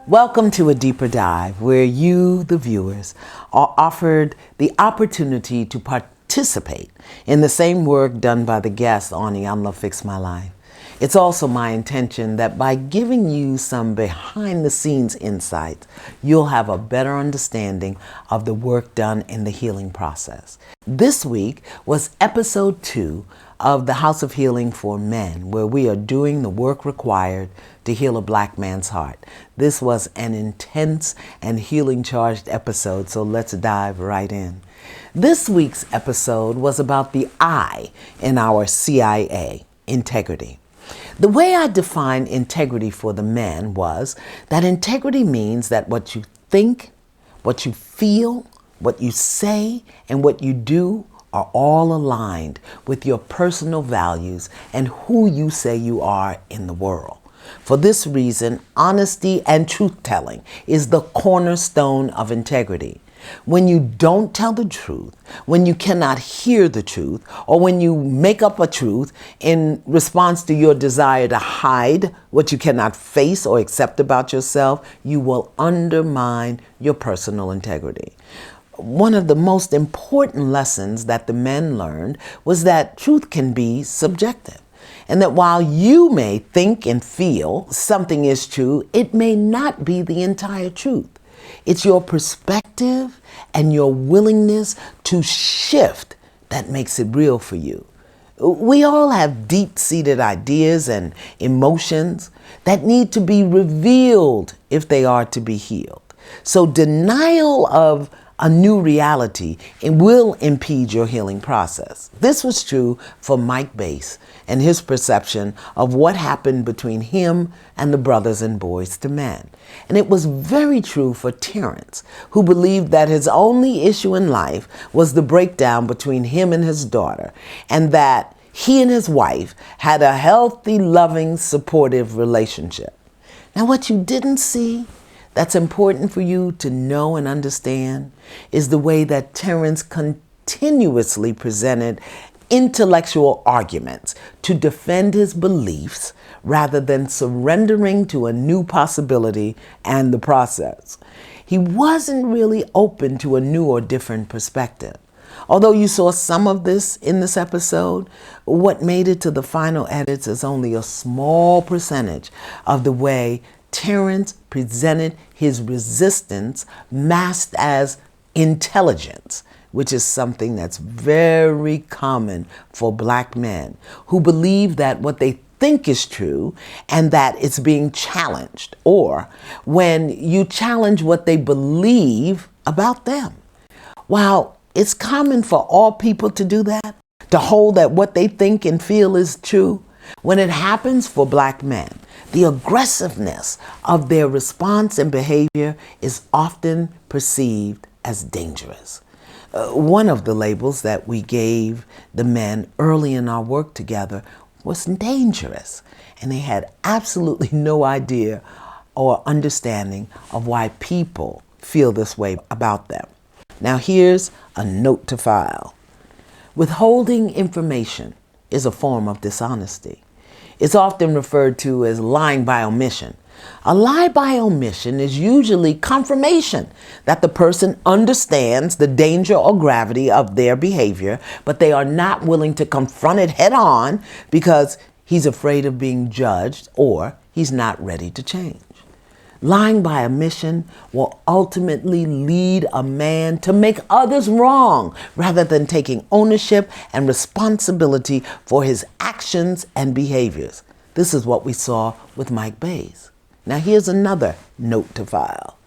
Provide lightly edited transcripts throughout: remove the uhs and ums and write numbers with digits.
Welcome to a deeper dive where you, the viewers, are offered the opportunity to participate in the same work done by the guests on Iyanla FIX My Life. It's also my intention that by giving you some behind-the-scenes insights, you'll have a better understanding of the work done in the healing process. This week was episode 2 of the House of Healing for Men, where we are doing the work required to heal a black man's heart. This was an intense and healing-charged episode, so let's dive right in. This week's episode was about the I in our CIA, integrity. The way I define integrity for the men was that integrity means that what you think, what you feel, what you say, and what you do are all aligned with your personal values and who you say you are in the world. For this reason, honesty and truth-telling is the cornerstone of integrity. When you don't tell the truth, when you cannot hear the truth, or when you make up a truth in response to your desire to hide what you cannot face or accept about yourself, you will undermine your personal integrity. One of the most important lessons that the men learned was that truth can be subjective, and that while you may think and feel something is true, it may not be the entire truth. It's your perspective and your willingness to shift that makes it real for you. We all have deep-seated ideas and emotions that need to be revealed if they are to be healed. So denial of a new reality, it will impede your healing process. This was true for Mike Bass and his perception of what happened between him and the brothers and boys to men. And it was very true for Terrence, who believed that his only issue in life was the breakdown between him and his daughter, and that he and his wife had a healthy, loving, supportive relationship. Now, what you didn't see that's important for you to know and understand is the way that Terrence continuously presented intellectual arguments to defend his beliefs rather than surrendering to a new possibility and the process. He wasn't really open to a new or different perspective. Although you saw some of this in this episode, what made it to the final edits is only a small percentage of the way Terrence presented his resistance masked as intelligence, which is something that's very common for black men who believe that what they think is true and that it's being challenged, or when you challenge what they believe about them. While it's common for all people to do that, to hold that what they think and feel is true, when it happens for black men, the aggressiveness of their response and behavior is often perceived as dangerous. One of the labels that we gave the men early in our work together was dangerous, and they had absolutely no idea or understanding of why people feel this way about them. Now here's a note to file. Withholding information is a form of dishonesty. It's often referred to as lying by omission. A lie by omission is usually confirmation that the person understands the danger or gravity of their behavior, but they are not willing to confront it head on because he's afraid of being judged or he's not ready to change. Lying by omission will ultimately lead a man to make others wrong rather than taking ownership and responsibility for his actions and behaviors. This is what we saw with Mike Bass. Now here's another note to file.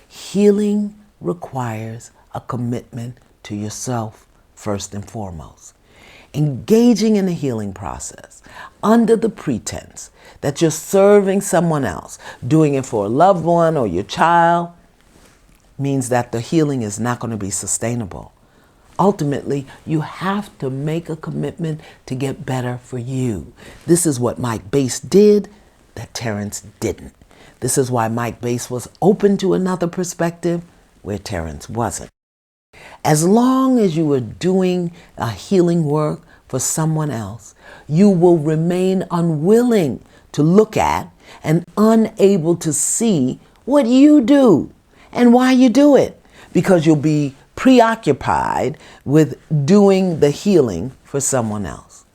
Healing requires a commitment to yourself first and foremost. Engaging in the healing process under the pretense that you're serving someone else, doing it for a loved one or your child, means that the healing is not going to be sustainable. Ultimately, you have to make a commitment to get better for you. This is what Mike Bass did that Terrence didn't. This is why Mike Bass was open to another perspective where Terrence wasn't. As long as you are doing a healing work for someone else, you will remain unwilling to look at and unable to see what you do and why you do it, because you'll be preoccupied with doing the healing for someone else.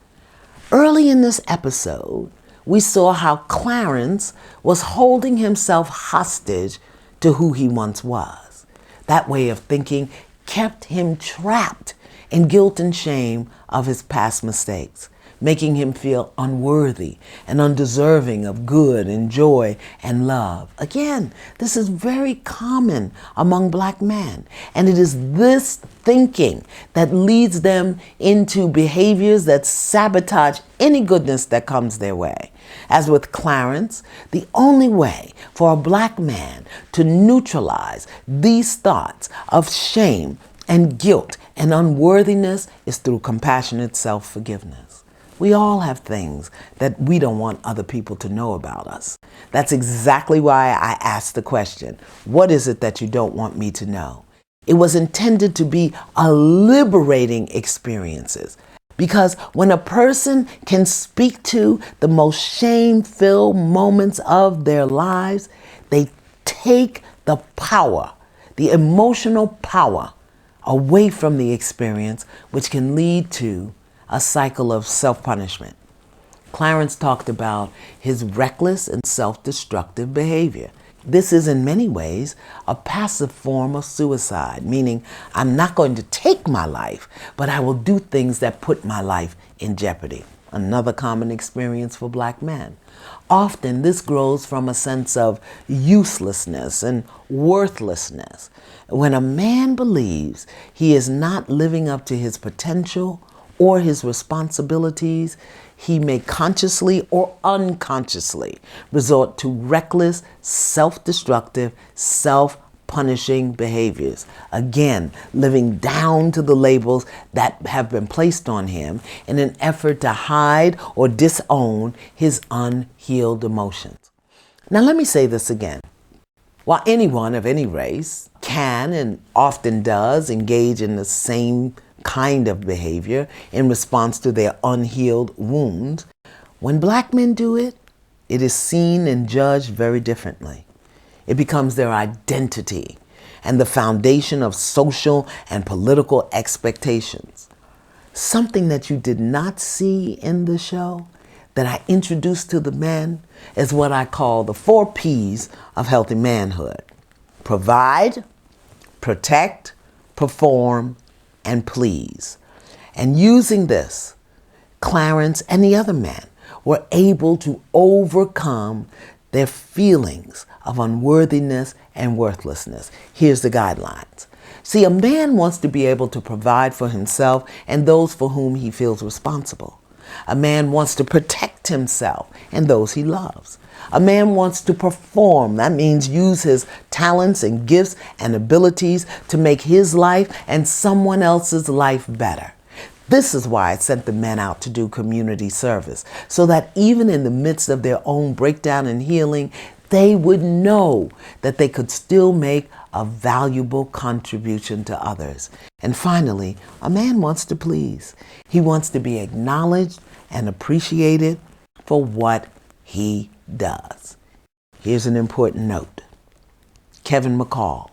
Early in this episode, we saw how Clarence was holding himself hostage to who he once was. That way of thinking kept him trapped in guilt and shame of his past mistakes, making him feel unworthy and undeserving of good and joy and love. Again, this is very common among black men, and it is this thinking that leads them into behaviors that sabotage any goodness that comes their way. As with Clarence, the only way for a black man to neutralize these thoughts of shame and guilt and unworthiness is through compassionate self-forgiveness. We all have things that we don't want other people to know about us. That's exactly why I asked the question, what is it that you don't want me to know? It was intended to be a liberating experience. Because when a person can speak to the most shame-filled moments of their lives, they take the power, the emotional power, away from the experience, which can lead to a cycle of self-punishment. Clarence talked about his reckless and self-destructive behavior. This is in many ways a passive form of suicide, meaning I'm not going to take my life, but I will do things that put my life in jeopardy. Another common experience for black men. Often this grows from a sense of uselessness and worthlessness. When a man believes he is not living up to his potential or his responsibilities, he may consciously or unconsciously resort to reckless, self-destructive, self-punishing behaviors. Again, living down to the labels that have been placed on him in an effort to hide or disown his unhealed emotions. Now let me say this again. While anyone of any race can and often does engage in the same kind of behavior in response to their unhealed wounds, when black men do it, it is seen and judged very differently. It becomes their identity and the foundation of social and political expectations. Something that you did not see in the show that I introduced to the men is what I call the 4 P's of healthy manhood. Provide, protect, perform, and please. And using this, Clarence and the other men were able to overcome their feelings of unworthiness and worthlessness. Here's the guidelines. See, a man wants to be able to provide for himself and those for whom he feels responsible. A man wants to protect himself and those he loves. A man wants to perform. That means use his talents and gifts and abilities to make his life and someone else's life better. This is why I sent the men out to do community service, so that even in the midst of their own breakdown and healing, they would know that they could still make a valuable contribution to others. And finally, a man wants to please. He wants to be acknowledged and appreciated for what he does. Here's an important note. Kevin McCall,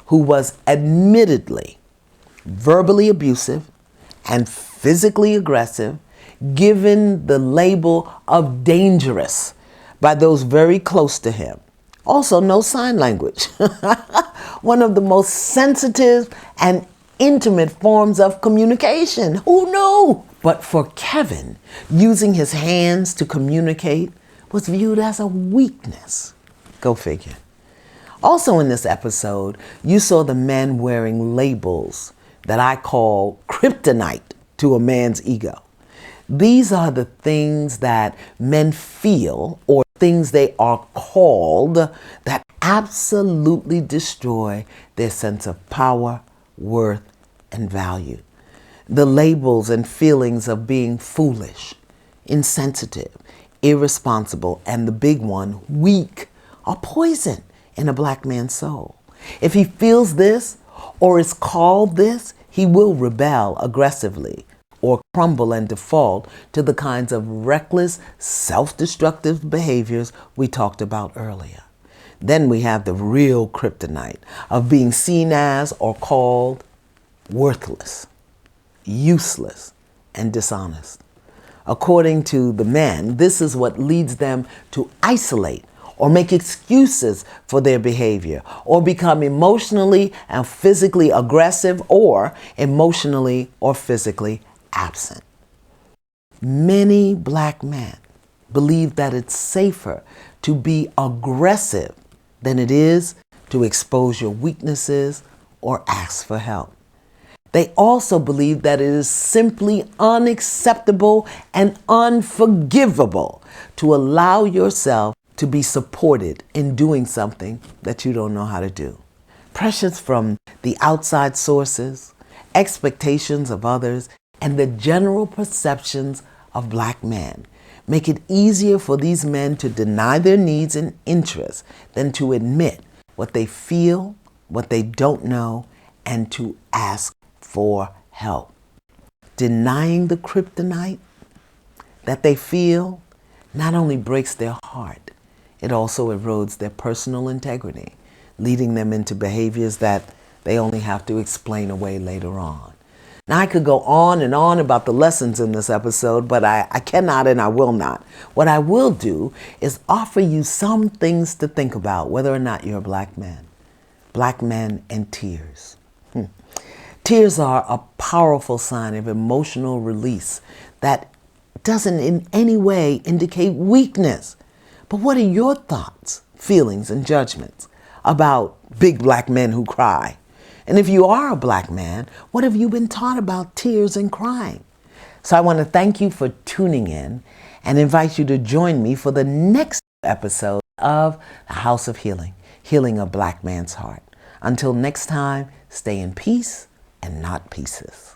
who was admittedly verbally abusive and physically aggressive, given the label of dangerous by those very close to him. Also, no sign language. One of the most sensitive and intimate forms of communication. Who knew? But for Kevin, using his hands to communicate was viewed as a weakness. Go figure. Also in this episode, you saw the men wearing labels that I call kryptonite to a man's ego. These are the things that men feel or things they are called that absolutely destroy their sense of power, worth, and value. The labels and feelings of being foolish, insensitive, irresponsible, and the big one, weak, are poison in a black man's soul. If he feels this or is called this, he will rebel aggressively or crumble and default to the kinds of reckless, self-destructive behaviors we talked about earlier. Then we have the real kryptonite of being seen as or called worthless, useless, and dishonest. According to the men, this is what leads them to isolate or make excuses for their behavior, or become emotionally and physically aggressive, or emotionally or physically absent. Many black men believe that it's safer to be aggressive than it is to expose your weaknesses or ask for help. They also believe that it is simply unacceptable and unforgivable to allow yourself to be supported in doing something that you don't know how to do. Pressures from the outside sources, expectations of others, and the general perceptions of black men make it easier for these men to deny their needs and interests than to admit what they feel, what they don't know, and to ask for help. Denying the kryptonite that they feel not only breaks their heart, it also erodes their personal integrity, leading them into behaviors that they only have to explain away later on. Now, I could go on and on about the lessons in this episode, but I cannot and I will not. What I will do is offer you some things to think about, whether or not you're a black man. Black men and tears. Tears are a powerful sign of emotional release that doesn't in any way indicate weakness. But what are your thoughts, feelings, and judgments about big black men who cry? And if you are a black man, what have you been taught about tears and crying? So I want to thank you for tuning in and invite you to join me for the next episode of The House of Healing, Healing a Black Man's Heart. Until next time, stay in peace and not pieces.